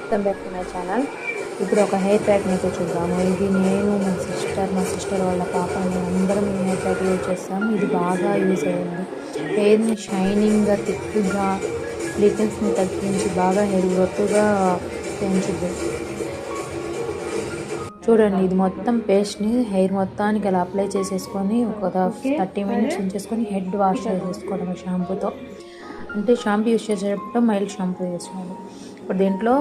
Welcome back to my channel. ఇప్పుడు ఒక hair ప్యాక్ని అయితే చూద్దాము. ఇది నేను మా సిస్టర్ వాళ్ళ పాప అందరం హెయిర్ ప్యాక్ యూజ్ చేస్తాము. ఇది బాగా యూజ్ అయ్యింది. హెయిర్ని షైనింగ్గా థిక్గా రిటల్స్ని తగ్గించి బాగా హెయిర్ గ్రోత్గా పెంచుద్ది. చూడండి, ఇది మొత్తం పేస్ట్ని హెయిర్ మొత్తానికి అలా అప్లై చేసేసుకొని ఒక 30 మినిట్స్ ఉంచేసుకొని హెడ్ వాష్ చేసేసుకోవడం షాంపూతో. అంటే షాంపూ యూజ్ చేసేటప్పుడు మైల్డ్ షాంపూ యూజ్ చేయాలి. ఇప్పుడు దీంట్లో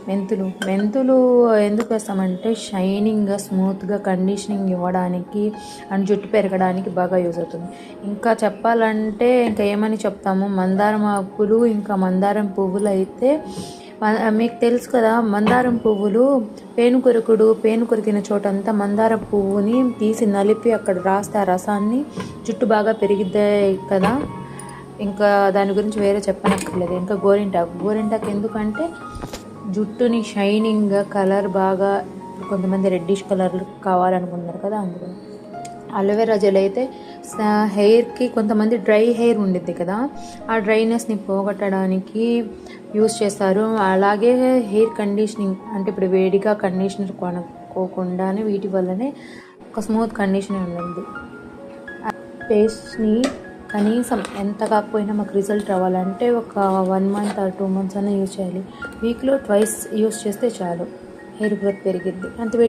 మెంతులు ఎందుకు వేస్తామంటే షైనింగ్గా స్మూత్గా కండిషనింగ్ ఇవ్వడానికి అండ్ జుట్టు పెరగడానికి బాగా యూజ్ అవుతుంది. ఇంకా చెప్పాలంటే ఇంకా ఏమని చెప్తాము, మందారం ఆకులు ఇంకా మందారం పువ్వులు అయితే మీకు తెలుసు కదా, మందారం పువ్వులు పేను కొరికిన చోటంతా మందారం పువ్వుని తీసి నలిపి అక్కడ రాస్తే ఆ రసాన్ని జుట్టు బాగా పెరిగిద్దే కదా. ఇంకా దాని గురించి వేరే చెప్పనక్కర్లేదు. ఇంకా గోరింటాకు ఎందుకంటే జుట్టుని షైనింగ్గా కలర్ బాగా, కొంతమంది రెడ్డిష్ కలర్ కావాలనుకుంటున్నారు కదా, అందులో. అలోవెరా జెల్ అయితే హెయిర్కి, కొంతమంది డ్రై హెయిర్ ఉండిద్ది కదా, ఆ డ్రైనెస్ని పోగొట్టడానికి యూస్ చేస్తారు. అలాగే హెయిర్ కండిషనింగ్ అంటే ఇప్పుడు వేడిగా కండిషనర్ కొనుక్కోకుండానే వీటి వల్లనే ఒక స్మూత్ కండిషనర్ ఉంది. పేస్ట్ని కనీసం ఎంత కాకపోయినా మాకు రిజల్ట్ రావాలంటే ఒక 1 మంత్ ఆర్ 2 మంత్స్ అయినా యూజ్ చేయాలి. వీక్లో 2 యూజ్ చేస్తే చాలు, హెయిర్ గ్రోత్ పెరిగిద్ది. అంత